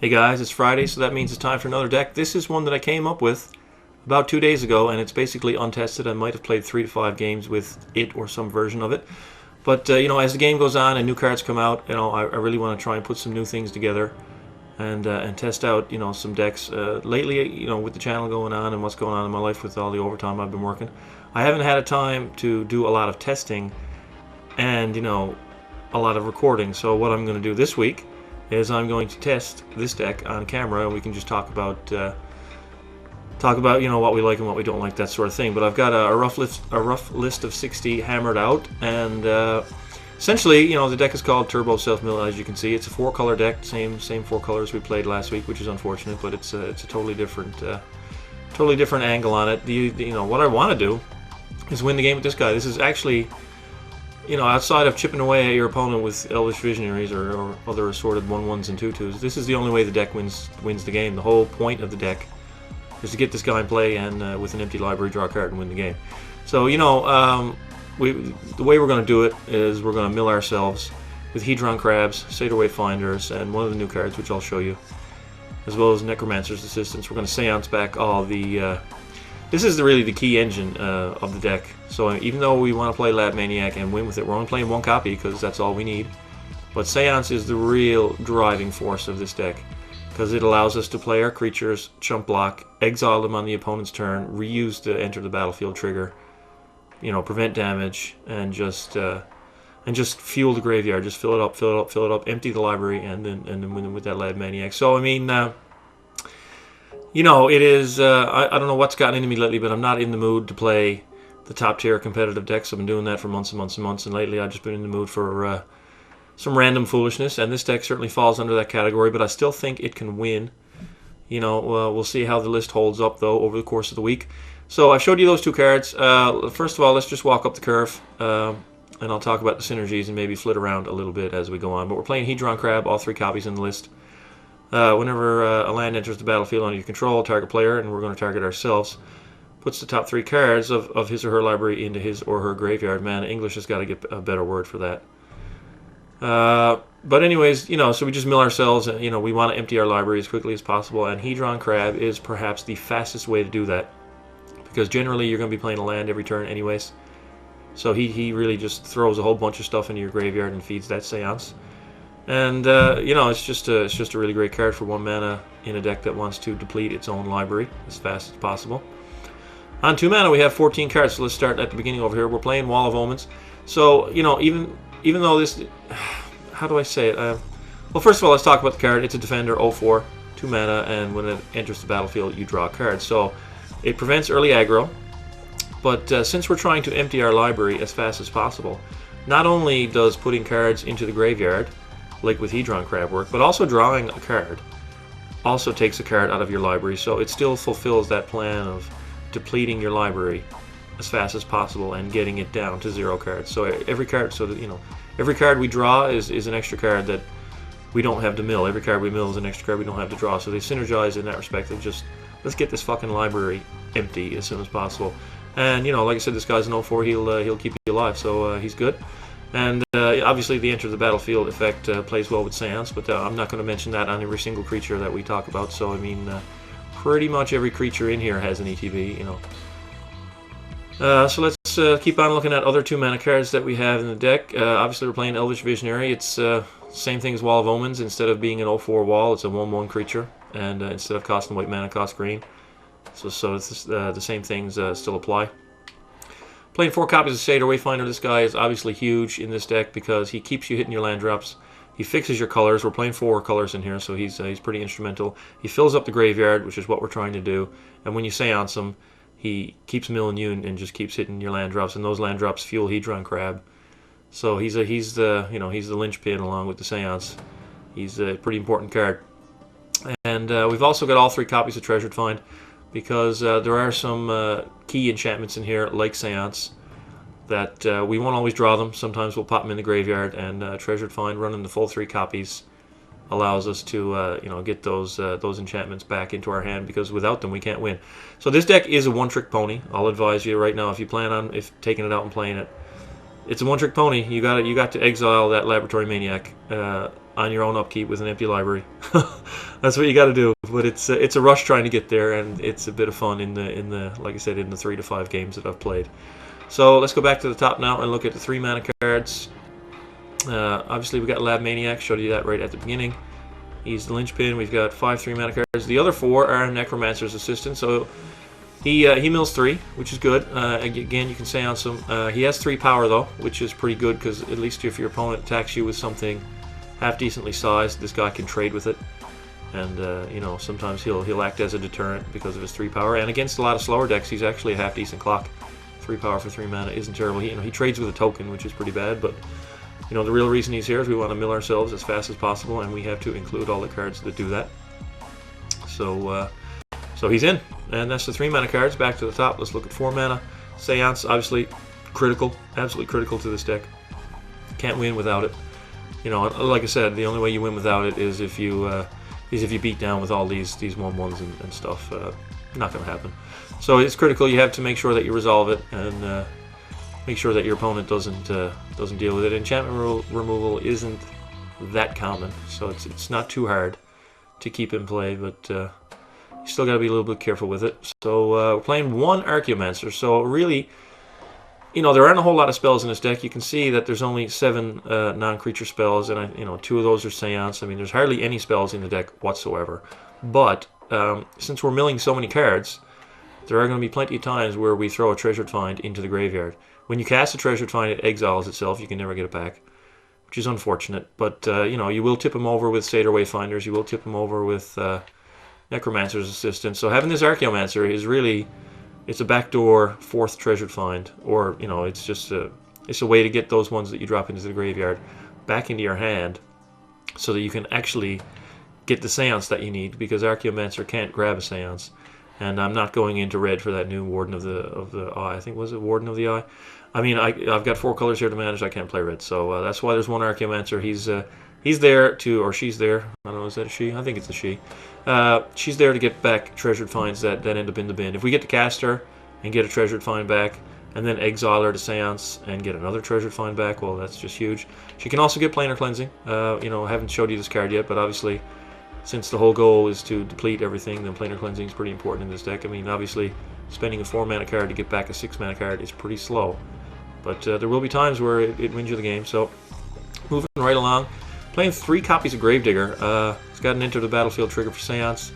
Hey guys, it's Friday, so that means it's time for another deck. This is one that I came up with about 2 days ago, and it's basically untested. I might have played 3 to 5 games with it or some version of it. But, as the game goes on and new cards come out, I really want to try and put some new things together and test out, some decks. Lately, with the channel going on and what's going on in my life with all the overtime I've been working, I haven't had a time to do a lot of testing and, a lot of recording. So what I'm going to do this week is I'm going to test this deck on camera, and we can just talk about what we like and what we don't like, that sort of thing. But I've got a rough list of 60 hammered out, and essentially, the deck is called Turbo Self Mill. As you can see, it's a 4-color deck, same 4 colors we played last week, which is unfortunate, but it's a totally different angle on it. What I want to do is win the game with this guy. This is actually, outside of chipping away at your opponent with Elvish Visionaries or other assorted 1/1s and 2/2s, this is the only way the deck wins the game. The whole point of the deck is to get this guy in play and with an empty library, draw a card and win the game. So, the way we're going to do it is we're going to mill ourselves with Hedron Crabs, Satyr Wayfinders, and one of the new cards, which I'll show you, as well as Necromancer's Assistance. We're going to Seance back all the... This is really the key engine of the deck. So even though we want to play Lab Maniac and win with it, we're only playing 1 copy because that's all we need. But Seance is the real driving force of this deck, because it allows us to play our creatures, chump block, exile them on the opponent's turn, reuse the enter the battlefield trigger, prevent damage, and just fuel the graveyard. Just fill it up, empty the library, and then win with that Lab Maniac. So I mean. It is, I don't know what's gotten into me lately, but I'm not in the mood to play the top tier competitive decks. I've been doing that for months and months and months, and lately I've just been in the mood for some random foolishness, and this deck certainly falls under that category, but I still think it can win. We'll see how the list holds up, though, over the course of the week. So I've showed you those 2 cards. First of all, let's just walk up the curve, and I'll talk about the synergies and maybe flit around a little bit as we go on. But we're playing Hedron Crab, all 3 copies in the list. Whenever a land enters the battlefield under your control, target player, and we're going to target ourselves, puts the top 3 cards of his or her library into his or her graveyard. Man, English has got to get a better word for that. But anyways, so we just mill ourselves, and we want to empty our library as quickly as possible, and Hedron Crab is perhaps the fastest way to do that, because generally you're going to be playing a land every turn anyways. So he really just throws a whole bunch of stuff into your graveyard and feeds that Seance. And, it's just a really great card for 1 mana in a deck that wants to deplete its own library as fast as possible. On 2 mana, we have 14 cards, so let's start at the beginning over here. We're playing Wall of Omens. So, even though this... How do I say it? Well, first of all, let's talk about the card. It's a Defender, 0/4, 2 mana, and when it enters the battlefield, you draw a card. So, it prevents early aggro, but since we're trying to empty our library as fast as possible, not only does putting cards into the graveyard, like with Hedron Crab work, but also drawing a card also takes a card out of your library, so it still fulfills that plan of depleting your library as fast as possible and getting it down to 0 cards. So every card, every card we draw is an extra card that we don't have to mill. Every card we mill is an extra card we don't have to draw. So they synergize in that respect of just, let's get this fucking library empty as soon as possible. And like I said, this guy's an 0/4, he'll keep you alive, so he's good. And obviously the enter the battlefield effect plays well with Seance, but I'm not going to mention that on every single creature that we talk about. So I mean, pretty much every creature in here has an ETB, So let's keep on looking at other 2 mana cards that we have in the deck. Obviously we're playing Elvish Visionary. It's same thing as Wall of Omens. Instead of being an 0/4 wall, it's a 1/1 creature, and instead of costing white mana, costs green. So it's, the same things still apply. Playing 4 copies of Satyr Wayfinder. This guy is obviously huge in this deck because he keeps you hitting your land drops. He fixes your colors. We're playing 4 colors in here, so he's pretty instrumental. He fills up the graveyard, which is what we're trying to do. And when you Seance him, he keeps milling you and just keeps hitting your land drops, and those land drops fuel Hedron Crab. So he's the linchpin along with the Seance. He's a pretty important card. And we've also got all 3 copies of Treasured Find, because there are some key enchantments in here, like Seance, that we won't always draw them. Sometimes we'll pop them in the graveyard, and Treasured Find running the full 3 copies allows us to get those enchantments back into our hand, because without them we can't win. So this deck is a one-trick pony. I'll advise you right now, if you plan on taking it out and playing it, it's a one-trick pony. You got to exile that Laboratory Maniac on your own upkeep with an empty library. That's what you got to do. But it's a rush trying to get there, and it's a bit of fun in the like I said, in the 3 to 5 games that I've played. So let's go back to the top now and look at the 3 mana cards. Obviously, we got Lab Maniac. Showed you that right at the beginning. He's the linchpin. We've got 5 3-mana cards. The other 4 are Necromancer's Assistant. So he mills 3, which is good. Again, you can seance him. He has 3 power though, which is pretty good because at least if your opponent attacks you with something half decently sized, this guy can trade with it. And you know, sometimes he'll act as a deterrent because of his 3 power. And against a lot of slower decks, he's actually a half decent clock. 3 power for 3 mana isn't terrible. He trades with a token, which is pretty bad, but you know, the real reason he's here is we want to mill ourselves as fast as possible, and we have to include all the cards that do that. So he's in, and that's the 3 mana cards. Back to the top, let's look at 4 mana. Seance, obviously critical, absolutely critical to this deck. Can't win without it. You know, like I said, the only way you win without it is if you beat down with all these 1/1s and stuff. Not going to happen. So it's critical. You have to make sure that you resolve it, and make sure that your opponent doesn't deal with it. Enchantment removal isn't that common, so it's not too hard to keep in play, but you still got to be a little bit careful with it. So we're playing 1 Archaeomancer. So really, you know, there aren't a whole lot of spells in this deck. You can see that there's only 7 non-creature spells, and you know, 2 of those are Seance. I mean, there's hardly any spells in the deck whatsoever. But since we're milling so many cards, there are going to be plenty of times where we throw a Treasured Find into the graveyard. When you cast a Treasured Find, it exiles itself. You can never get it back, which is unfortunate. But you know, you will tip them over with Satyr Wayfinders. You will tip them over with Necromancer's Assistant. So having this Archaeomancer is really, it's a backdoor 4th Treasured Find, or you know, it's just it's a way to get those ones that you drop into the graveyard back into your hand, so that you can actually get the Seance that you need, because Archaeomancer can't grab a Seance. And I'm not going into red for that new Warden of the Eye. I think, was it Warden of the Eye? I mean, I've got 4 colors here to manage. I can't play red, so that's why there's 1 Archaeomancer. He's there to, or she's there. I don't know, is that a she? I think it's a she. She's there to get back Treasured Finds that end up in the bin. If we get to cast her and get a Treasured Find back, and then exile her to Seance and get another Treasured Find back, well, that's just huge. She can also get Planar Cleansing. You know, I haven't showed you this card yet, but obviously, since the whole goal is to deplete everything, then Planar Cleansing is pretty important in this deck. I mean, obviously, spending a 4-mana card to get back a 6-mana card is pretty slow. But there will be times where it wins you the game. So, moving right along. Playing 3 copies of Gravedigger. It's got an Enter the Battlefield trigger for Seance.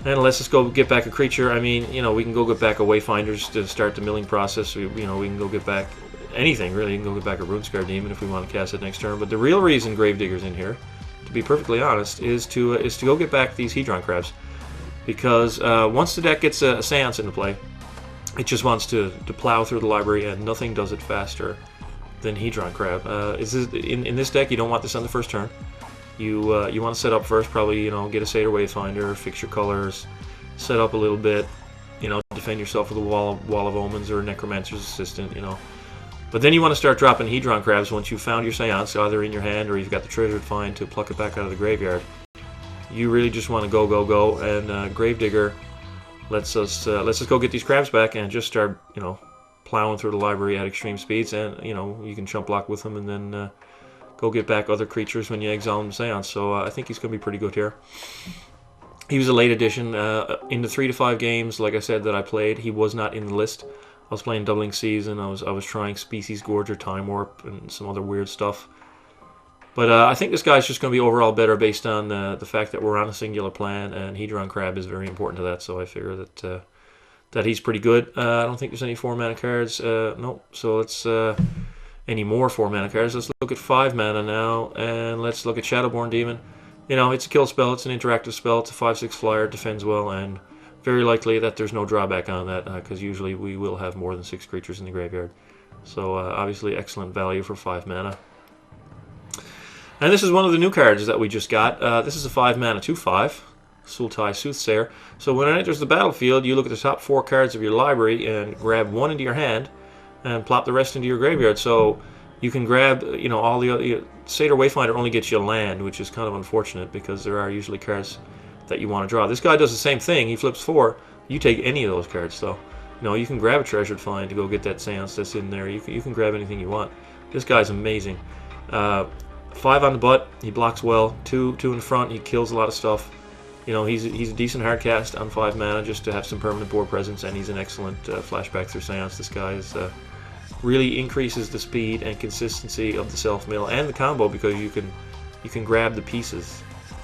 And let's just go get back a creature. I mean, you know, we can go get back a Wayfinders to start the milling process. You know, we can go get back anything, really. You can go get back a Runescar Demon if we want to cast it next turn. But the real reason Gravedigger's in here, to be perfectly honest, is to go get back these Hedron Crabs, because once the deck gets a Seance into play, it just wants to plow through the library, and nothing does it faster than Hedron Crab. In this deck, you don't want this on the first turn. You want to set up first, probably, you know, get a Satyr Wayfinder, fix your colors, set up a little bit, you know, defend yourself with a Wall of Omens or Necromancer's Assistant, you know. But then you want to start dropping Hedron Crabs once you've found your Seance, either in your hand or you've got the Treasured Find to pluck it back out of the graveyard. You really just want to go, and Gravedigger lets us go get these crabs back and just start, you know, plowing through the library at extreme speeds, and you know, you can chump block with them and then go get back other creatures when you exile them to Seance. So I think he's going to be pretty good here. He was a late addition. In the 3 to 5 games, like I said, that I played, he was not in the list. I was playing Doubling Season. I was trying Species Gorger, Time Warp, and some other weird stuff. But I think this guy's just going to be overall better based on the fact that we're on a singular plan, and Hedron Crab is very important to that. So I figure that he's pretty good. I don't think there's any 4-mana cards. Nope. So let's any more 4-mana cards. Let's look at 5 mana now, and let's look at Shadowborn Demon. You know, it's a kill spell. It's an interactive spell. It's a 5/6 flyer. It defends well, and very likely that there's no drawback on that, because usually we will have more than 6 creatures in the graveyard. So obviously excellent value for 5 mana. And this is one of the new cards that we just got. This is a 5 mana 2/5, Sultai Soothsayer. So when it enters the battlefield, you look at the top 4 cards of your library and grab 1 into your hand and plop the rest into your graveyard. So you can grab, you know, all the other... Satyr Wayfinder only gets you a land, which is kind of unfortunate because there are usually cards that you want to draw. This guy does the same thing. He flips 4. You take any of those cards, though. You know, you can grab a Treasured Find to go get that Seance that's in there. You can grab anything you want. This guy's amazing. 5 on the butt, he blocks well. 2 in front, he kills a lot of stuff. You know, he's a decent hard cast on 5 mana just to have some permanent board presence, and he's an excellent flashback through Seance. This guy is really increases the speed and consistency of the self mill and the combo, because you can grab the pieces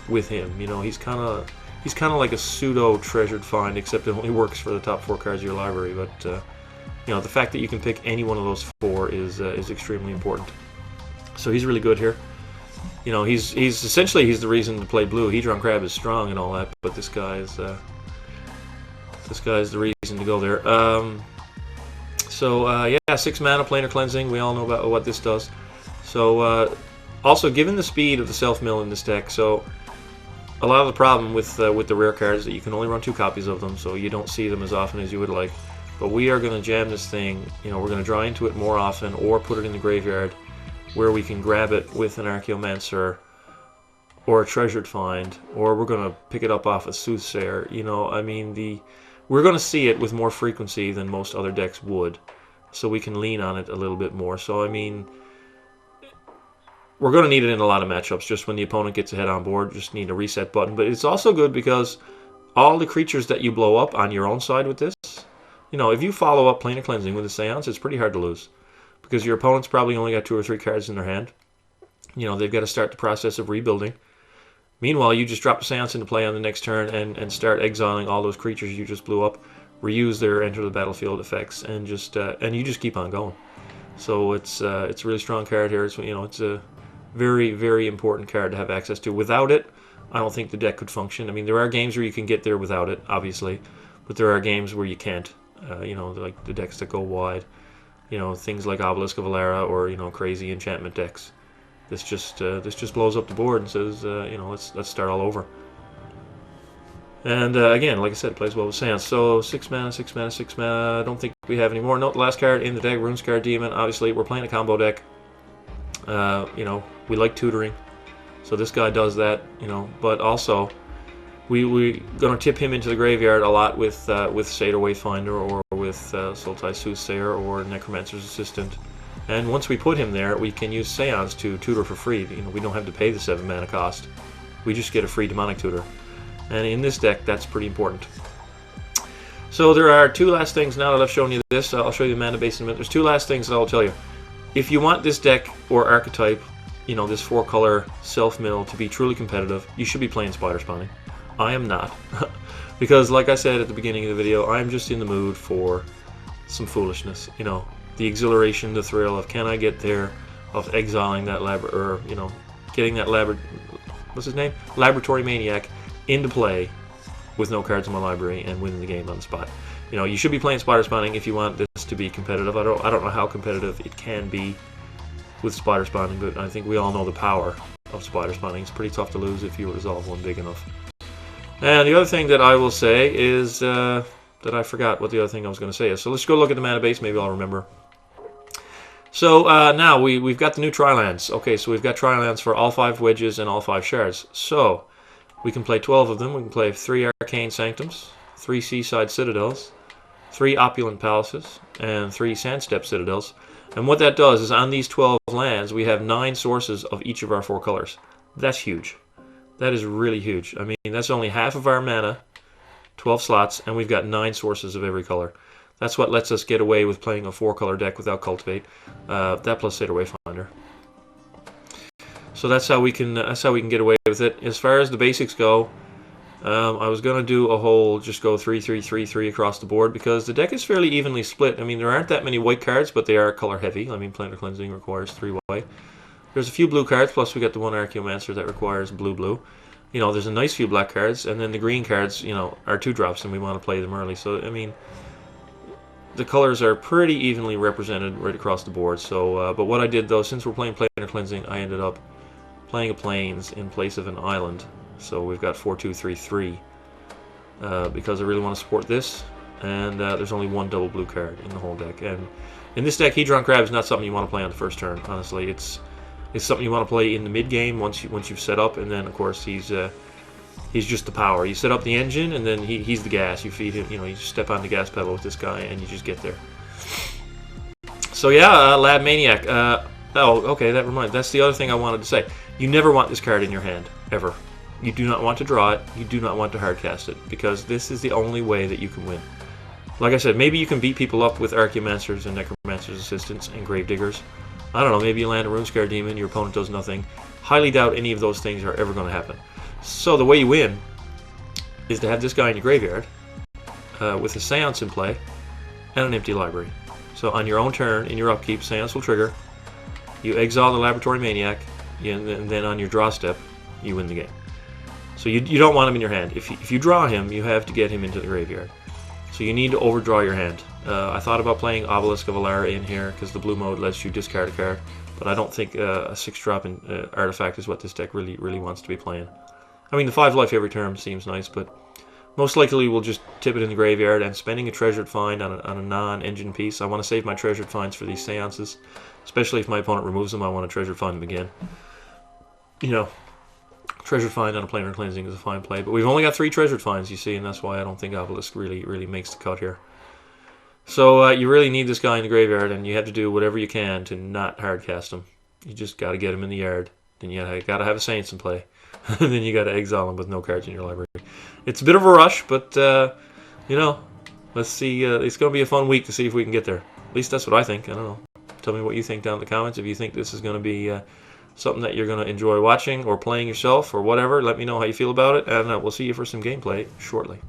with him. You know, he's kind of like a pseudo treasured find, except it only works for the top 4 cards of your library. But you know, the fact that you can pick any one of those 4 is extremely important. So he's really good here. You know, he's essentially the reason to play blue. Hedron Crab is strong and all that, but this guy is the reason to go there. Yeah, 6 mana, Planar Cleansing. We all know about what this does. So also, given the speed of the self mill in this deck, so a lot of the problem with the rare cards is that you can only run 2 copies of them, so you don't see them as often as you would like. But we are going to jam this thing. You know, we're going to draw into it more often, or put it in the graveyard, where we can grab it with an Archaeomancer or a Treasured Find, or we're going to pick it up off a Soothsayer. You know, I mean, we're going to see it with more frequency than most other decks would, so we can lean on it a little bit more. So, I mean, we're going to need it in a lot of matchups, just when the opponent gets ahead on board, just need a reset button. But it's also good because all the creatures that you blow up on your own side with this, you know, if you follow up Planar Cleansing with a Seance, it's pretty hard to lose, because your opponent's probably only got 2 or 3 cards in their hand. You know, they've got to start the process of rebuilding. Meanwhile, you just drop a Seance into play on the next turn and start exiling all those creatures you just blew up, reuse their enter the battlefield effects, and you just keep on going. So it's a really strong card here. It's, you know, it's a very, very important card to have access to. Without it, I don't think the deck could function. I mean, there are games where you can get there without it, obviously, but there are games where you can't. You know, like the decks that go wide. You know, things like Obelisk of Alara, or, you know, crazy enchantment decks. This just blows up the board and says, you know, let's start all over. And again, like I said, it plays well with Seance. So 6 mana, 6 mana, 6 mana. I don't think we have any more. No, the last card in the deck, Runescar Demon. Obviously, we're playing a combo deck. You know, we like tutoring, so this guy does that. You know, but also we're gonna tip him into the graveyard a lot with Satyr Wayfinder, or with Sultai Soothsayer, or Necromancer's Assistant. And once we put him there, we can use Seance to tutor for free. You know, we don't have to pay the 7 mana cost. We just get a free demonic tutor. And in this deck, that's pretty important. So there are 2 last things now that I've shown you this. I'll show you the mana base in a minute. There's 2 last things that I'll tell you. If you want this deck or archetype, you know, this 4-color self-mill to be truly competitive, you should be playing Spider Spawning. I am not. Because, like I said at the beginning of the video, I'm just in the mood for some foolishness. You know, the exhilaration, the thrill of, can I get there, of exiling that you know, getting that what's his name? Laboratory Maniac into play with no cards in my library and winning the game on the spot. You know, you should be playing Spider Spawning if you want this to be competitive. I don't know how competitive it can be with Spider Spawning, but I think we all know the power of Spider Spawning. It's pretty tough to lose if you resolve one big enough. And the other thing that I will say is that I forgot what the other thing I was going to say is. So let's go look at the mana base. Maybe I'll remember. So now we've got the new Tri-lands. Okay, so we've got Tri-lands for all 5 wedges and all 5 shards. So we can play 12 of them. We can play 3 Arcane Sanctums, 3 Seaside Citadels, 3 Opulent Palaces, and 3 Sandstep Citadels. And what that does is, on these 12 lands, we have 9 sources of each of our 4 colors. That's huge. That is really huge. I mean, that's only half of our mana, 12 slots, and we've got 9 sources of every color. That's what lets us get away with playing a 4-color deck without Cultivate. That plus Satyr Wayfinder. So that's how we can get away with it. As far as the basics go, I was gonna do a whole just go 3-3-3-3 across the board, because the deck is fairly evenly split. I mean, there aren't that many white cards, but they are color heavy. I mean, Planar Cleansing requires 3 white. There's a few blue cards, plus we got the one Archaeomancer that requires blue. You know, there's a nice few black cards, and then the green cards, you know, are 2-drops, and we want to play them early. So, I mean, the colors are pretty evenly represented right across the board. So, but what I did, though, since we're playing Planar Cleansing, I ended up playing a Plains in place of an island. So we've got 4-2-3-3, because I really want to support this, and there's only 1 double blue card in the whole deck. And in this deck, Hedron Crab is not something you want to play on the first turn, honestly. It's something you want to play in the mid game once you've set up, and then of course he's just the power. You set up the engine, and then he's the gas. You feed him, you know, you just step on the gas pedal with this guy, and you just get there. So yeah, Lab Maniac. Oh, okay, that reminds. That's the other thing I wanted to say. You never want this card in your hand, ever. You do not want to draw it. You do not want to hardcast it, because this is the only way that you can win. Like I said, maybe you can beat people up with Archaeomancers and Necromancer's Assistants and Gravediggers. I don't know, maybe you land a Runescar Demon, your opponent does nothing. Highly doubt any of those things are ever going to happen. So the way you win is to have this guy in your graveyard with a Seance in play and an empty library. So on your own turn, in your upkeep, Seance will trigger. You exile the Laboratory Maniac, and then on your draw step, you win the game. So you don't want him in your hand. If you draw him, you have to get him into the graveyard. So you need to overdraw your hand. I thought about playing Obelisk of Alara in here because the blue mode lets you discard a card, but I don't think a 6-drop artifact is what this deck really wants to be playing. I mean, the 5 life every turn seems nice, but most likely we'll just tip it in the graveyard, and spending a treasured find on a non-engine piece. I want to save my treasured finds for these seances, especially if my opponent removes them. I want to treasured find them again. You know, treasured find on a planar cleansing is a fine play, but we've only got 3 treasured finds, you see, and that's why I don't think Obelisk really makes the cut here. So you really need this guy in the graveyard, and you have to do whatever you can to not hardcast him. You just got to get him in the yard. Then you got to have a Saints in play. Then you got to exile him with no cards in your library. It's a bit of a rush, but you know, let's see. It's going to be a fun week to see if we can get there. At least that's what I think. I don't know. Tell me what you think down in the comments. If you think this is going to be something that you're going to enjoy watching or playing yourself or whatever, let me know how you feel about it, and we'll see you for some gameplay shortly.